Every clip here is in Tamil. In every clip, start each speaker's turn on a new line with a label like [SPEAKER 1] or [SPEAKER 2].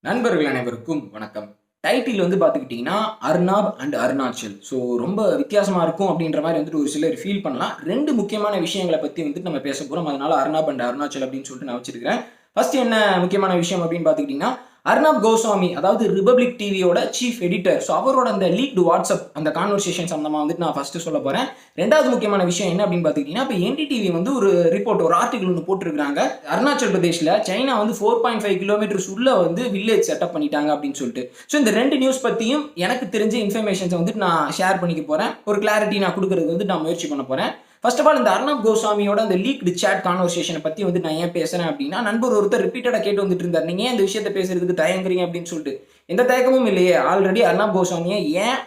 [SPEAKER 1] நண்பர்கள் அனைவருக்கும் வணக்கம். டைட்டில் பார்த்துக்கிட்டிங்கன்னா, அர்னாப் அண்ட் அருணாச்சல். ஸோ ரொம்ப வித்தியாசமா இருக்கும் அப்படின்ற மாரி ஒரு சிலர் ஃபீல் பண்ணலாம். 2 முக்கியமான விஷயங்கள பத்தி நம்ம பேசப் போறோம். அதனால அர்னாப் அண்ட் அருணாச்சல் அப்படின்னு சொல்லிட்டு நான் வச்சிருக்கிறேன். ஃபர்ஸ்ட் என்ன முக்கியமான விஷயம் அப்படின்னு பார்த்துக்கிட்டிங்கன்னா, அர்னாப் கோஸ்வாமி அதாவது ரிபப்ளிக் டிவியோட சீஃப் எடிட்டர். ஸோ அவரோட அந்த லீக்டு வாட்ஸ்அப் அந்த கான்வர்சேஷன் சம்பந்தமா நான் ஃபர்ஸ்ட் சொல்லப் போறேன். 2வது முக்கியமான விஷயம் என்ன அப்படின்னு பார்த்துக்கிட்டிங்கன்னா, இப்ப என்டிடிவி ஒரு ரிப்போர்ட் ஒரு ஆர்டிகிள் ஒண்ணு போட்டிருக்காங்க. அருணாச்சல் பிரதேஷ்ல சைனா 4.5 கிலோமீட்டர்ஸ் உள்ள வில்லேஜ் செட்டப் பண்ணிட்டாங்க அப்படின்னு சொல்லிட்டு. ஸோ இந்த 2 நியூஸ் பத்தியும் எனக்கு தெரிஞ்ச இன்ஃபர்மேஷன்ஸ் நான் ஷேர் பண்ணிக்க போறேன். ஒரு கிளாரிட்டி நான் கொடுக்கறதுக்கு நான் முயற்சி பண்ண போறேன். ஃபர்ஸ்ட் ஆஃப் ஆல் இந்த அர்னாப் கோஸ்வாமியோட அந்த லீக்டு சாட் கான்வர்சேஷனை பத்தி நான் ஏன் பேசுறேன் அப்படின்னா, நண்பர் ஒருத்தர் ரிப்பீட்டடா கேட்டு வந்துட்டு இருந்தார். நீங்க ஏன் இந்த விஷயத்தை பேசுறதுக்கு தயங்குறீங்க அப்படின்னு சொல்லிட்டு. எந்த தயக்கமும் இல்லையே. ஆல்ரெடி அர்னாப் கோஸ்வாமியை ஏன்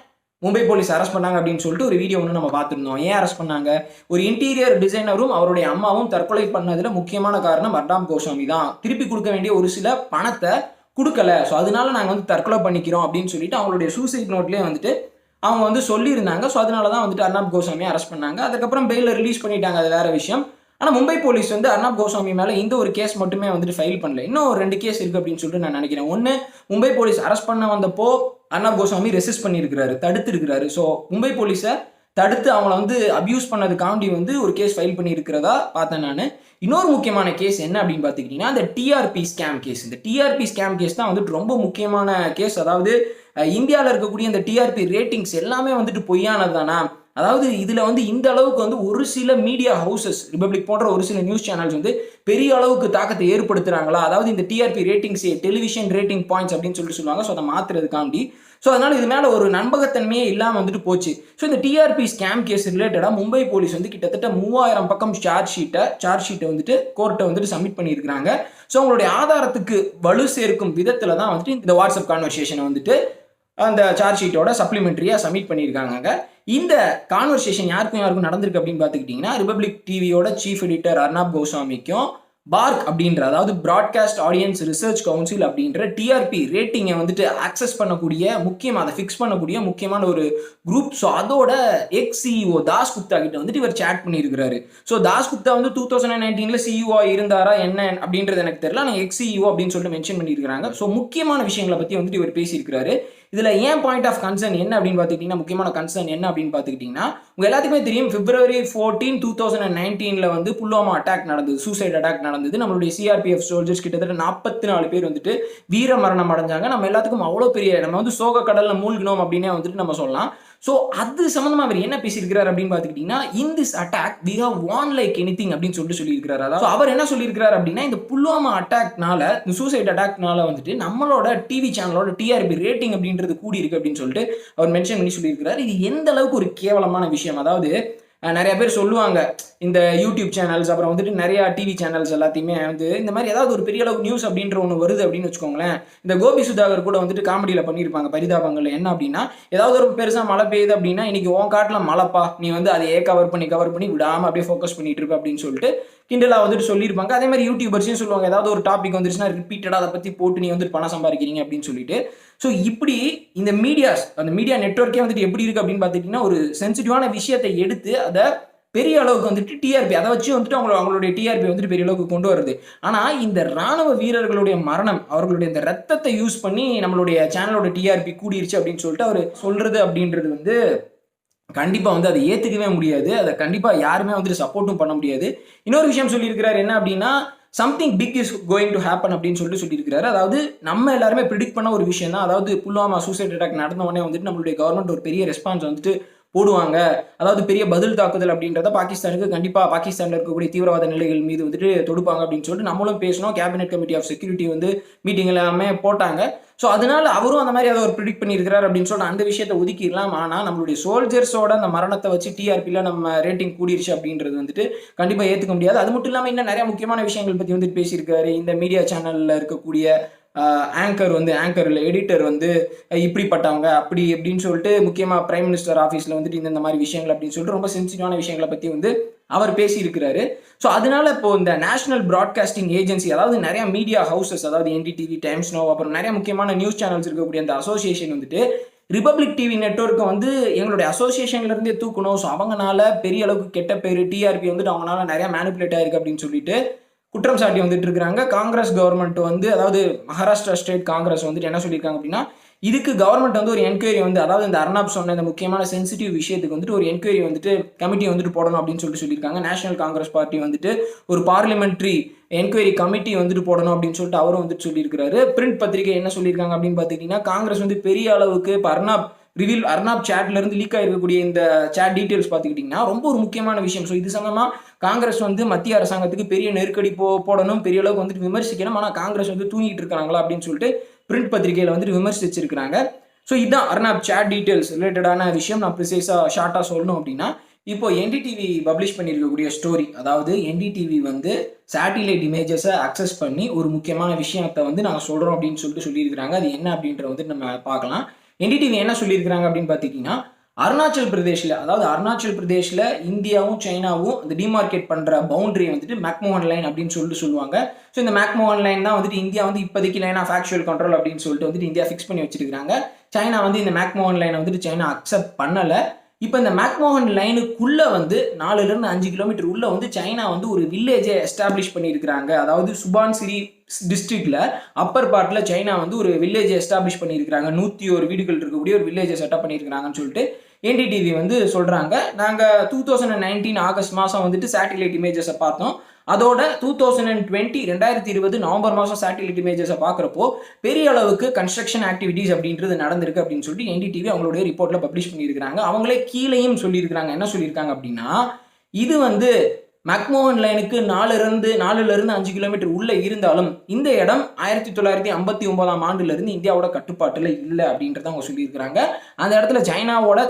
[SPEAKER 1] மும்பை போலீஸ் அரெஸ்ட் பண்ணாங்க அப்படின்னு சொல்லிட்டு ஒரு வீடியோ நம்ம பார்த்திருந்தோம். ஏன் அரெஸ்ட் பண்ணாங்க? ஒரு இன்டீரியர் டிசைனரும் அவருடைய அம்மாவும் தற்கொலை பண்ணதுல முக்கியமான காரணம் அர்னாப் கோஸ்வாமி தான். திருப்பி கொடுக்க வேண்டிய ஒரு சில பணத்தை கொடுக்கல. ஸோ அதனால நாங்க தற்கொலை பண்ணிக்கிறோம் அப்படின்னு சொல்லிட்டு அவங்களுடைய சூசைட் நோட்லயே அவங்க சொல்லியிருந்தாங்க. ஸோ அதனால தான் அர்னாப் கோஸ்வாமியை அரெஸ்ட் பண்ணாங்க. அதுக்கப்புறம் பெயில ரிலீஸ் பண்ணிட்டாங்க. அது வேற விஷயம். ஆனா மும்பை போலீஸ் அர்னாப் கோஸ்வாமி மேல இந்த ஒரு கேஸ் மட்டுமே ஃபைல் பண்ணல. இன்னும் 2 கேஸ் இருக்கு அப்படின்னு சொல்லிட்டு நான் நினைக்கிறேன். ஒன்னு, மும்பை போலீஸ் அரெஸ்ட் பண்ண வந்தப்போ அர்னாப் கோஸ்வாமி ரெசிஸ்ட் பண்ணியிருக்கிறாரு, தடுத்து இருக்கிறாரு. ஸோ மும்பை போலீஸை தடுத்து அவங்கள அபியூஸ் பண்ணதுக்காண்டி ஒரு கேஸ் ஃபைல் பண்ணி இருக்கிறதா பார்த்தேன் நான். இன்னொரு முக்கியமான கேஸ் என்ன அப்படின்னு பார்த்துக்கிட்டீங்கன்னா, இந்த டிஆர்பி ஸ்கேம் கேஸ். இந்த டிஆர்பி ஸ்கேம் கேஸ் தான் ரொம்ப முக்கியமான கேஸ். அதாவது இந்தியாவில் இருக்கக்கூடிய இந்த டிஆர்பி ரேட்டிங்ஸ் எல்லாமே பொய்யானது தானா? அதாவது இதுல இந்த அளவுக்கு ஒரு சில மீடியா ஹவுசஸ் ரிபப்ளிக் போன்ற ஒரு சில நியூஸ் சேனல்ஸ் பெரிய அளவுக்கு தாக்கத்தை ஏற்படுத்துறாங்களா? அதாவது இந்த TRP ratings television rating points அப்படின்னு சொல்லுவாங்க. ஸோ அதை மாத்துறதுக்காண்டி ஸோ அதனால இது மேல ஒரு நம்பகத்தன்மையே இல்லாம போச்சு. ஸோ இந்த டிஆர்பி ஸ்கேம் கேஸ் ரிலேட்டடா மும்பை போலீஸ் கிட்டத்தட்ட 3000 பக்கம் சார்ஜ் ஷீட்டை கோர்ட்டை சப்மிட் பண்ணியிருக்காங்க. ஸோ அவங்களுடைய ஆதாரத்துக்கு வலு சேர்க்கும் விதத்துல தான் இந்த வாட்ஸ்அப் கான்வர்சேஷனை அந்த சார்ஜ் ஷீட்டோட சப்ளிமெண்டரியா சப்மிட் பண்ணியிருக்காங்க. இந்த கான்வர்சேஷன் யாருக்கும் நடந்திருக்கு அப்படின்னு பார்த்துக்கிட்டீங்கன்னா, ரிபப்ளிக் டிவியோட சீஃப் எடிட்டர் அர்னாப் கோஸ்வாமிக்கும் பார்க் அப்படின்ற அதாவது பிராட்காஸ்ட் ஆடியன்ஸ் ரிசர்ச் கவுன்சில் அப்படின்ற டிஆர்பி ரேட்டிங்கை ஆக்சஸ் பண்ணக்கூடிய அதை ஃபிக்ஸ் பண்ணக்கூடிய முக்கியமான ஒரு குரூப். ஸோ அதோட எக்ஸ் சிஇஓ தாஸ் குப்தா கிட்ட இவர் சேட் பண்ணியிருக்கிறாரு. ஸோ தாஸ் குப்தா 2019 சிஇஓ இருந்தாரா என்ன அப்படின்றது எனக்கு தெரியல. ஆனால் எக்ஸ் சிஇஓ அப்படின்னு சொல்லிட்டு மென்ஷன் பண்ணியிருக்காங்க. ஸோ முக்கியமான விஷயங்களை பத்தி இவர் பேசியிருக்கிறாரு. இதுல ஏன் பாயிண்ட் ஆஃப் கன்சர்ன் என்ன அப்படின்னு பார்த்துக்கிட்டீங்கன்னா, முக்கியமான கன்சர்ன் என்ன அப்படின்னு பார்த்துக்கிட்டீங்கன்னா, உங்க எல்லாத்துக்குமே தெரியும் February 14, 2019 புல்வாமா அட்டாக் நடந்தது, சூசைட் அட்டாக் நடந்தது. நம்மளுடைய சிஆர்பிஎஃப் சோல்ஜர்ஸ் கிட்டத்தட்ட 44 பேர் வீர மரணம் அடைஞ்சாங்க. நம்ம எல்லாத்துக்கும் அவ்வளோ பெரிய நம்ம சோக கடல்ல மூழ்கினோம் அப்படின்னே நம்ம சொல்லலாம். ஸோ அது சம்பந்தமா அவர் என்ன பேசியிருக்கிறார் அப்படின்னு பார்த்துக்கிட்டீங்கன்னா, in this attack we have won like anything அப்படின்னு சொல்லியிருக்கிறார். அதாவது அவர் என்ன சொல்லியிருக்கிறார் அப்படின்னா, இந்த புல்வாமா அட்டாக்னால இந்த சூசைட் அட்டாக்னால நம்மளோட டிவி சேனலோட டிஆர்பி ரேட்டிங் அப்படின்றது கூடி இருக்கு அப்படின்னு சொல்லிட்டு அவர் மென்ஷன் பண்ணி சொல்லியிருக்கிறார். இது எந்த அளவுக்கு ஒரு கேவலமான விஷயம். அதாவது நிறைய பேர் சொல்லுவாங்க, இந்த யூடியூப் சேனல்ஸ் அப்புறம் நிறைய டிவி சேனல்ஸ் எல்லாத்தையுமே இந்த மாதிரி ஏதாவது ஒரு பெரிய அளவுக்கு நியூஸ் அப்படின்ற ஒன்று வருது அப்படின்னு வச்சுக்கோங்களேன். இந்த கோபி சுதாகர் கூட காமெடியில பண்ணியிருப்பாங்க பரிதாபங்கள். என்ன அப்படின்னா, ஏதாவது ஒரு பெருசா மழை பெய்யுது அப்படின்னா, இன்னைக்கு உன் காட்டுல மழைப்பா, நீ அதையே கவர் பண்ணி விடாம அப்படியே ஃபோக்கஸ் பண்ணிட்டு இருப்ப அப்படின்னு சொல்லிட்டு கிண்டலா சொல்லியிருப்பாங்க. அதே மாதிரி யூடியூபர்ஸையும் சொல்லுவாங்க, ஏதாவது ஒரு டாபிக் வந்துருச்சுன்னா ரிப்பீட்டடா அதை பத்தி போட்டு நீ பணம் சம்பாதிக்கிறீங்க அப்படின்னு சொல்லிட்டு. ஸோ இப்படி இந்த மீடியாஸ் அந்த மீடியா நெட்வொர்க்கே எப்படி இருக்கு அப்படின்னு பார்த்துக்கிட்டீங்கன்னா, ஒரு சென்சிட்டிவான விஷயத்தை எடுத்து அதை பெரிய அளவுக்கு டிஆர்பி அதை வச்சு அவங்களுடைய டிஆர்பி பெரிய அளவுக்கு கொண்டு வருது. ஆனா இந்த ராணுவ வீரர்களுடைய மரணம், அவர்களுடைய இந்த ரத்தத்தை யூஸ் பண்ணி நம்மளுடைய சேனலோட டிஆர்பி கூடிருச்சு அப்படின்னு சொல்லிட்டு அவர் சொல்றது அப்படின்றது கண்டிப்பா அதை ஏத்துக்கவே முடியாது. அதை கண்டிப்பா யாருமே சப்போர்ட்டும் பண்ண முடியாது. இன்னொரு விஷயம் சொல்லியிருக்கிறார் என்ன அப்படின்னா, something big is going to happen அப்படின்னு சொல்லியிருக்கிறாரு. அதாவது நம்ம எல்லாருமே ப்ரிடிக்ட் பண்ண ஒரு விஷயம் தான். அதாவது புல்வாமா சூசைட் அட்டாக் நடந்த உடனே நம்மளுடைய கவர்மெண்ட் ஒரு பெரிய ரெஸ்பான்ஸ் போடுவாங்க. அதாவது பெரிய பதில் தாக்குதல் அப்படின்றத பாகிஸ்தானுக்கு கண்டிப்பா பாகிஸ்தான்ல இருக்கக்கூடிய தீவிரவாத நிலைகள் மீது தொடுப்பாங்க அப்படின்னு சொல்லிட்டு நம்மளும் பேசணும். Cabinet committee of security meeting எல்லாமே போட்டாங்க. ஸோ அதனால அவரும் அந்த மாதிரி அதை ஒரு ப்ரிடிக்ட் பண்ணியிருக்கிறார் அப்படின்னு சொல்லிட்டு அந்த விஷயத்தை ஒதுக்கிடலாம். ஆனால் நம்மளுடைய சோல்ஜர்ஸோட அந்த மரணத்தை வச்சு டிஆர்பியில் நம்ம ரேட்டிங் கூடிருச்சு அப்படின்றது கண்டிப்பாக ஏற்றுக்க முடியாது. அது மட்டும் இல்லாமல் இன்னும் நிறைய முக்கியமான விஷயங்கள் பற்றி பேசியிருக்காரு. இந்த மீடியா சேனலில் இருக்கக்கூடிய ஆங்கர் இல்லை எடிட்டர் இப்படிப்பட்டவங்க அப்படி அப்படின்னு சொல்லிட்டு முக்கியமாக பிரைம் மினிஸ்டர் ஆஃபீஸில் இந்த மாதிரி விஷயங்கள் அப்படின்னு சொல்லிட்டு ரொம்ப சென்சிட்டிவான விஷயங்களை பற்றி அவர் பேசியிருக்கிறாரு. ஸோ அதனால இப்போ இந்த நேஷனல் பிராட்காஸ்டிங் ஏஜென்சி அதாவது நிறைய மீடியா ஹவுசஸ் அதாவது என்டிடிவி, டைம்ஸ் நவ் அப்புறம் நிறைய முக்கியமான நியூஸ் சேனல்ஸ் இருக்கக்கூடிய அந்த அசோசியேஷன் ரிபப்ளிக் டிவி நெட்வொர்க்கை எங்களுடைய அசோசியேஷன்ல இருந்தே தூக்கணும். ஸோ அவங்கனால பெரிய அளவுக்கு கெட்ட பேர் டிஆர்பி அவங்களால நிறைய மேனிபுலேட் ஆயிருக்கு அப்படின்னு சொல்லிட்டு குற்றம் சாட்டி வந்துட்டு இருக்காங்க. காங்கிரஸ் கவர்மெண்ட் வந்து, அதாவது மகாராஷ்டிரா ஸ்டேட் காங்கிரஸ் வந்துட்டு என்ன சொல்லியிருக்காங்க அப்படின்னா, இதுக்கு கவர்மெண்ட் வந்து ஒரு என்கொயரி வந்து, அதாவது இந்த அர்னாப் சொன்ன இந்த முக்கியமான சென்சிட்டிவ் விஷயத்துக்கு வந்துட்டு ஒரு என்கொயரி வந்துட்டு கமிட்டி வந்துட்டு போடணும் அப்படின்னு சொல்லியிருக்காங்க. நேஷனல் காங்கிரஸ் பார்ட்டி வந்துட்டு ஒரு பார்லிமெண்ட்ரி என்கொயரி கமிட்டி வந்துட்டு போடணும் அப்படின்னு சொல்லிட்டு அவரும் வந்துட்டு சொல்லியிருக்காரு. பிரிண்ட் பத்திரிகை என்ன சொல்லியிருக்காங்க அப்படின்னு பார்த்துக்கிட்டீங்கன்னா, காங்கிரஸ் வந்து பெரிய அளவுக்கு இப்போ அர்னாப் சேட்ல இருந்து லீக் ஆயிருக்கக்கூடிய இந்த சேட் டீடைல்ஸ் பார்த்துக்கிட்டிங்கன்னா ரொம்ப ஒரு முக்கியமான விஷயம். ஸோ இது சம்பந்தமா காங்கிரஸ் வந்து மத்திய அரசாங்கத்துக்கு பெரிய நெருக்கடி போடணும், பெரிய அளவுக்கு வந்துட்டு விமர்சிக்கணும். ஆனால் காங்கிரஸ் வந்து தூங்கிட்டு இருக்காங்களா அப்படின்னு சொல்லிட்டு பிரிண்ட் பத்திரிகையில் வந்துட்டு விமர்சிச்சிருக்கிறாங்க. ஸோ இதுதான் அர்னாப் சேட் டீடைல்ஸ் ரிலேட்டடான விஷயம். நான் ப்ரிசைஸாக ஷார்ட்டாக சொல்லணும் அப்படின்னா, இப்போ என்டிடிவி பப்ளிஷ் பண்ணியிருக்கக்கூடிய ஸ்டோரி, அதாவது என்டிடிவி வந்து சேட்டிலைட் இமேஜஸை அக்சஸ் பண்ணி ஒரு முக்கியமான விஷயத்தை வந்து நாங்கள் சொல்கிறோம் அப்படின்னு சொல்லிட்டு சொல்லியிருக்கிறாங்க. அது என்ன அப்படின்றத வந்து நம்ம பார்க்கலாம். என்டிடிவி என்ன சொல்லியிருக்கிறாங்க அப்படின்னு பார்த்தீங்கன்னா, அருணாச்சல் பிரதேஷ்ல இந்தியாவும் சைனாவும் அந்த டிமார்க்கெட் பண்ற பவுண்டரி வந்துட்டு மேக்மோகன் லைன் அப்படின்னு சொல்லிட்டு சொல்லுவாங்க. ஸோ இந்த மேக்மோகன் லைன் தான் வந்துட்டு இந்தியா வந்து இப்போதைக்கு லைன் ஆஃப் ஆக்சுவல் கண்ட்ரோல் அப்படின்னு சொல்லிட்டு வந்துட்டு இந்தியா ஃபிக்ஸ் பண்ணி வச்சிருக்காங்க. சைனா வந்து இந்த மேக்மோகன் லைனை வந்துட்டு சைனா அக்செப்ட் பண்ணலை. இப்போ இந்த மேக்மோகன் லைனுக்குள்ள வந்து 4-5 கிலோமீட்டர் உள்ள வந்து சைனா வந்து ஒரு வில்லேஜை எஸ்டாப்ளிஷ் பண்ணியிருக்கிறாங்க. அதாவது சுபான்சிரி டிஸ்ட்ரிக்ட்ல அப்பர் பார்ட்ல சைனா வந்து ஒரு வில்லேஜை எஸ்டாப்ளிஷ் பண்ணியிருக்கிறாங்க. 101 வீடுகள் இருக்கக்கூடிய ஒரு வில்லேஜை செட்டப் பண்ணியிருக்கிறாங்கன்னு சொல்லிட்டு என்டிடிவி வந்து சொல்றாங்க. நாங்கள் 2019 ஆகஸ்ட் மாதம் வந்துட்டு சேட்டிலைட் இமேஜஸை பார்த்தோம். அதோட 2020 நவம்பர் மாதம் சேட்டிலைட் இமேஜஸை பார்க்குறப்போ பெரிய அளவுக்கு கன்ஸ்ட்ரக்ஷன் ஆக்டிவிட்டீஸ் அப்படின்றது நடந்திருக்கு அப்படின்னு சொல்லிட்டு என்டிடிவி அவங்களுடைய ரிப்போர்ட்டில் பப்ளிஷ் பண்ணியிருக்கிறாங்க. அவங்களே கீழேயும் சொல்லியிருக்கிறாங்க. என்ன சொல்லியிருக்காங்க அப்படின்னா, இது வந்து மேக்மோகன் லைனுக்கு 4-5 கிலோமீட்டர் உள்ள இருந்தாலும் இந்த இடம் 1959ஆம் ஆண்டுலேருந்து இந்தியாவோட கட்டுப்பாட்டில் இல்லை அப்படின்றத அவங்க சொல்லியிருக்கிறாங்க. அந்த இடத்துல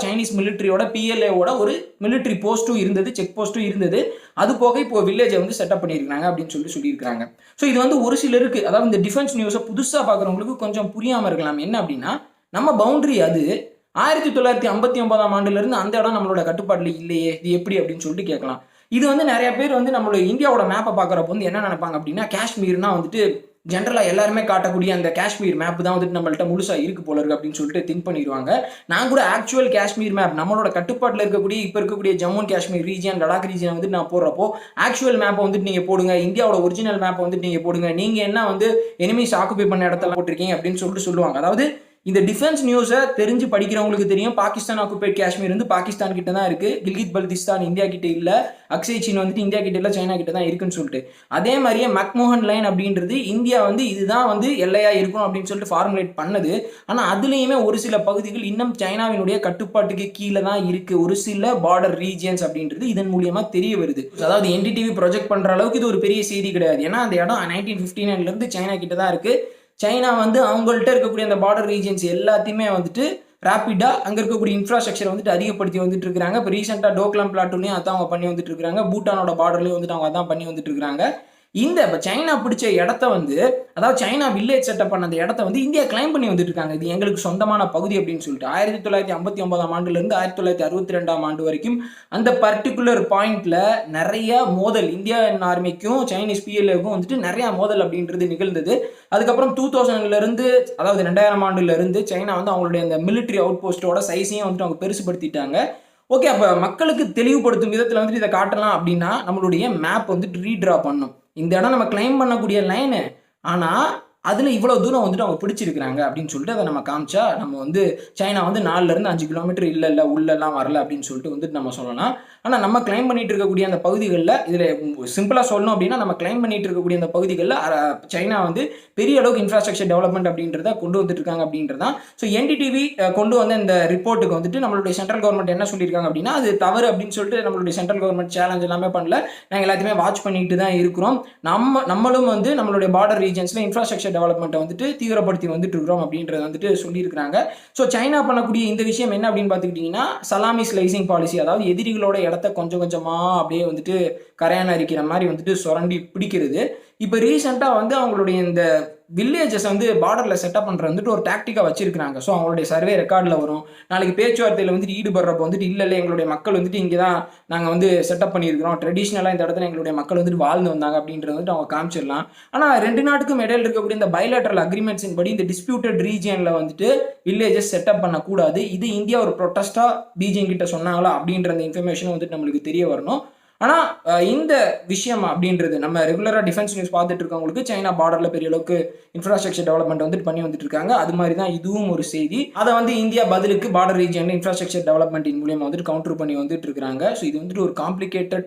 [SPEAKER 1] சைனீஸ் மிலிட்ரியோட பிஎல்ஏவோட ஒரு மிலிட்ரி போஸ்ட்டும் இருந்தது, செக் போஸ்ட்டும் இருந்தது. அது போக இப்போ வில்லேஜை வந்து செட்டப் பண்ணியிருக்காங்க அப்படின்னு சொல்லியிருக்காங்க. ஸோ இது வந்து ஒரு சிலருக்கு, அதாவது இந்த டிஃபென்ஸ் நியூஸை புதுசாக பார்க்குறவங்களுக்கு கொஞ்சம் புரியாமல் இருக்கலாம். என்ன அப்படின்னா, நம்ம பவுண்டரி அது 1959ஆம் ஆண்டுலேருந்து அந்த இடம் நம்மளோட கட்டுப்பாட்டில் இல்லையே, இது எப்படி அப்படின்னு சொல்லிட்டு கேட்கலாம். இது வந்து நிறைய பேர் வந்து நம்மளோட இந்தியாவோட மேப்பை பார்க்குறப்ப வந்து என்ன நினைப்பாங்க அப்படின்னா, காஷ்மீர்னா வந்துட்டு ஜென்ரலாக எல்லாருமே காட்டக்கூடிய அந்த காஷ்மீர் மேப் தான் வந்துட்டு நம்மள்ட்ட முழுசாக இருக்கு போல இருக்கு அப்படின்னு சொல்லிட்டு திங்க் பண்ணிடுவாங்க. நான் கூட ஆக்சுவல் காஷ்மீர் மேப் நம்மளோட கட்டுப்பாட்டில் இருக்கக்கூடிய இப்போ இருக்கக்கூடிய Jammu and Kashmir region, Ladakh region வந்துட்டு நான் போடுறப்போ ஆக்சுவல் மேப்பை வந்துட்டு நீங்கள் போடுங்க, இந்தியாவோட ஒரிஜினல் மேப்பை வந்துட்டு நீங்கள் போடுங்க, நீங்கள் என்ன வந்து எனிமீஸ் ஆக்குபை பண்ண இடத்துல போட்டிருக்கீங்க அப்படின்னு சொல்லிட்டு சொல்லுவாங்க. அதாவது இந்த டிஃபென்ஸ் நியூஸை தெரிஞ்சு படிக்கிறவங்களுக்கு தெரியும், பாகிஸ்தான் ஆக்குபைட் காஷ்மீர் வந்து பாகிஸ்தான் கிட்ட தான் இருக்கு, கில்கித் பல்திஸ்தான் இந்தியா கிட்ட இல்ல, அக்ஸை சீன் வந்துட்டு இந்தியா கிட்ட இல்ல, சைனா கிட்ட தான் இருக்குன்னு சொல்லிட்டு. அதே மாதிரியே மேக்மோகன் லைன் அப்படின்றது இந்தியா வந்து இதுதான் வந்து எல்லையா இருக்கும் அப்படின்னு சொல்லிட்டு ஃபார்முலேட் பண்ணது. ஆனா அதுலயுமே ஒரு சில பகுதிகள் இன்னும் சைனாவினுடைய கட்டுப்பாட்டுக்கு கீழே தான் இருக்கு, ஒரு சில பார்டர் ரீஜியன்ஸ் அப்படின்றது இதன் மூலியமா தெரிய வருது. அதாவது என்டிடிவி ப்ரொஜெக்ட் பண்ற அளவுக்கு இது ஒரு பெரிய செய்தி கிடையாது. ஏன்னா அந்த இடம் 1959 இருந்து சைனா கிட்ட தான் இருக்கு. சைனா வந்து அவங்கள்ட்ட இருக்கக்கூடிய அந்த பார்டர் ரீஜன்ஸ் எல்லாத்தையுமே வந்துட்டு ரேப்பிடாக அங்கே இருக்கக்கூடிய இன்ஃப்ராஸ்ட்ரக்சர் வந்துட்டு அதிகப்படுத்தி வந்துட்டு இருக்காங்க. இப்போ ரீசெண்டாக டோக்லாம் பிளாட்டூனையும் அதான் அவங்க பண்ணி வந்துட்டு இருக்காங்க. பூட்டானோட பார்டர்லேயும் வந்துட்டு அவங்க அதான் பண்ணி வந்துட்டு இருக்காங்க. இப்போ சைனா பிடிச்ச இடத்த வந்து, அதாவது சைனா வில்லேஜ் செட்டப் பண்ண அந்த இடத்த வந்து இந்தியா கிளைம் பண்ணி வந்துட்டு இருக்காங்க. இது எங்களுக்கு சொந்தமான பகுதி அப்படின்னு சொல்லிட்டு 1959ஆம் ஆண்டுலேருந்து 1962ஆம் ஆண்டு வரைக்கும் அந்த பர்டிகுலர் பாயிண்ட்ல நிறைய மோதல் இந்தியா ஆர்மிக்கும் சைனீஸ் பிஎல்ஏக்கும் வந்துட்டு நிறைய மோதல் அப்படின்றது நிகழ்ந்தது. அதுக்கப்புறம் 2000ல இருந்து, அதாவது 2000ஆம் ஆண்டுல இருந்து சைனா வந்து அவங்களுடைய அந்த மிலிட்ரி அவுட் போஸ்டோட சைஸையும் வந்துட்டு அவங்க பெருசுபடுத்திட்டாங்க. ஓகே, அப்போ மக்களுக்கு தெளிவுபடுத்தும் விதத்தில் வந்துட்டு இதை காட்டலாம் அப்படின்னா நம்மளுடைய மேப் வந்துட்டு ரீட்ரா பண்ணும். இந்த இடம் நம்ம கிளைம் பண்ணக்கூடிய லைனு, ஆனால் அதில் இவ்வளோ தூரம் வந்துட்டு அவங்க பிடிச்சிருக்கிறாங்க அப்படின்னு சொல்லிட்டு அதை நம்ம காமிச்சா நம்ம வந்து சைனா வந்து 4-5 கிலோமீட்டர் இல்லை உள்ளெல்லாம் வரல அப்படின்னு சொல்லிட்டு வந்துட்டு நம்ம சொல்லலாம். ஆனால் நம்ம கிளைம் பண்ணிட்டு இருக்கக்கூடிய அந்த பகுதிகளில், இதில் சிம்பிளாக சொல்லணும் அப்படின்னா, நம்ம கிளைம் பண்ணிட்டு இருக்கக்கூடிய அந்த பகுதிகளில் சைனா வந்து பெரிய அளவுக்கு இன்ஃப்ராஸ்ட்ரக்சர் டெவலப்மெண்ட் அப்படின்றத கொண்டு வந்துட்டு இருக்காங்க அப்படின்றதான். ஸோ என்டிடிவி கொண்டு வந்த இந்த ரிப்போர்ட்டுக்கு வந்துட்டு நம்மளுடைய சென்ட்ரல் கவர்மெண்ட் என்ன சொல்லியிருக்காங்க அப்படின்னா, அது தவறு அப்படின்னு சொல்லிட்டு நம்மளுடைய சென்ட்ரல் கவர்மெண்ட் சேலஞ்ச் எல்லாமே பண்ணல. நாங்கள் எல்லாத்தையுமே வாட்ச் பண்ணிட்டு தான் இருக்கிறோம். நம்மளும் வந்து நம்மளுடைய பார்டர் ரீஜன்ஸில் இன்ஃப்ராஸ்ட்ரக்சர் டெவலப்மெண்ட்டை வந்துட்டு தீவிரப்படுத்தி வந்துட்டு இருக்கிறோம் அப்படின்றத வந்துட்டு சொல்லியிருக்காங்க. ஸோ சைனா பண்ணக்கூடிய இந்த விஷயம் என்ன அப்படின்னு பார்த்துக்கிட்டிங்கன்னா, சலாமி ஸ்லைசிங் பாலிசி, அதாவது எதிரிகளோட இடத்த கொஞ்சம் கொஞ்சமாக அப்படியே வந்துட்டு கரையான் அரிக்கிற மாதிரி வந்துட்டு சுரண்டி பிடிக்கிறது. இப்போ ரீசெண்டாக வந்து அவங்களுடைய இந்த வில்லேஜஸ் வந்து பார்டரில் செட்டப் பண்ணுறது வந்துட்டு ஒரு டாக்டிக்காக வச்சிருக்காங்க. ஸோ அவங்களுடைய சர்வே ரெக்கார்டில் வரும். நாளைக்கு பேச்சுவார்த்தையில் வந்துட்டு ஈடுபடுறப்போ வந்துட்டு இல்லை எங்களுடைய மக்கள் வந்துட்டு இங்கே தான் நாங்கள் வந்து செட்டப் பண்ணியிருக்கிறோம், ட்ரெடிஷ்னலாக இந்த இடத்துல எங்களுடைய மக்கள் வந்துட்டு வாழ்ந்து வந்தாங்க அப்படின்றது வந்துட்டு அவங்க காமிச்சிடலாம். ஆனால் 2 நாட்டுக்கும் இடையில் இருக்கக்கூடிய இந்த பைலேட்டரல் அக்ரிமெண்ட்ஸின் படி இந்த டிஸ்பியூட்டட் ரீஜியனில் வந்துட்டு வில்லேஜஸ் செட்டப் பண்ணக்கூடாது. இது இந்தியா ஒரு ப்ரொட்டஸ்டாக பீஜிங் கிட்ட சொன்னாங்களா அப்படின்ற அந்த இன்ஃபர்மேஷன் வந்துட்டு நம்மளுக்கு தெரிய வரணும். ஆனால் இந்த விஷயம் அப்படின்றது நம்ம ரெகுலராக டிஃபென்ஸ் நியூஸ் பார்த்துட்டு இருக்கவங்களுக்கு சைனா பார்டரில் பெரிய அளவுக்கு இன்ஃப்ராஸ்ட்ரக்சர் டெவலப்மெண்ட் வந்துட்டு பண்ணி வந்துட்டு இருக்காங்க. அது மாதிரி தான் இதுவும் ஒரு செய்தி. அதை வந்து இந்தியா பதிலுக்கு பார்டர் ரீஜனில் இன்ஃப்ராஸ்ட்ரக்சர் டெவலப்மெண்ட்டின் மூலியமாக வந்துட்டு கவுண்டர் பண்ணி வந்துட்டு இருக்காங்க. ஸோ இது வந்துட்டு ஒரு காம்ப்ளிகேட்டட்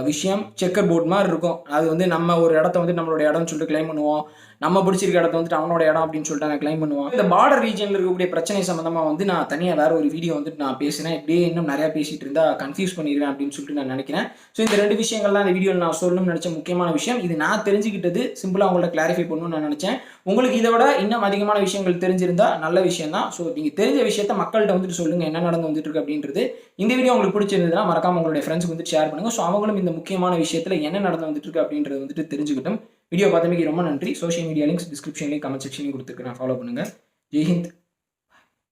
[SPEAKER 1] விஷயம். செக்கர் போர்ட் மாதிரி இருக்கும். அது வந்து நம்ம ஒரு இடத்த வந்து நம்மளோட இடம்னு சொல்லிட்டு கிளைம் பண்ணுவோம். நம்ம பிடிச்சிருக்க இடத்த வந்துட்டு அவனோட இடம் அப்படின்னு சொல்லிட்டு நாங்கள் கிளைம் பண்ணுவோம். இந்த பார்டர் ரீஜனில் இருக்கக்கூடிய பிரச்சனை சம்மந்தமாக வந்து நான் தனியாக வேற ஒரு வீடியோ வந்துட்டு நான் பேசுகிறேன். இப்படியே இன்னும் நிறையா பேசிட்டு இருந்தால் கன்ஃபியூஸ் பண்ணிடுவேன் அப்படின்னு சொல்லிட்டு நான் நினைக்கிறேன். ஸோ இந்த 2 விஷயங்கள் தான் இந்த வீடியோவில் நான் சொல்லணும்னு நினச்ச முக்கியமான விஷயம். இது நான் தெரிஞ்சுக்கிட்டது சிம்பிளாக உங்கள்ட்ட கிளாரிஃபை பண்ணணும்னு நான் நினச்சேன். உங்களுக்கு இதை விட இன்னும் அதிகமான விஷயங்கள் தெரிஞ்சிருந்தா நல்ல விஷயம் தான். ஸோ நீங்கள் தெரிஞ்ச விஷயத்த மக்கள்கிட்ட வந்துட்டு சொல்லுங்கள் என்ன நடந்து வந்துட்டு இருக்கு அப்படின்றது. இந்த வீடியோ உங்களுக்கு பிடிச்சிருந்ததுன்னா மறக்காம உங்களுடைய ஃப்ரெண்ட்ஸுக்கு வந்துட்டு ஷேர் பண்ணுங்கள். ஸோ அவங்களும் இந்த முக்கியமான விஷயத்தில் என்ன நடந்து வந்துட்டு இருக்கு அப்படின்றது வந்துட்டு தெரிஞ்சுக்கிட்டும். வீடியோ பார்த்தமைக்கு ரொம்ப நன்றி. சோஷியல் மீடியா லிங்க்ஸ் டிஸ்கிரிப்ஷன்லையும் கமெண்ட் செக்ஷன்லையும் கொடுத்துருக்கேன். ஃபாலோ பண்ணுங்கள். ஜெய்ஹிந்த்.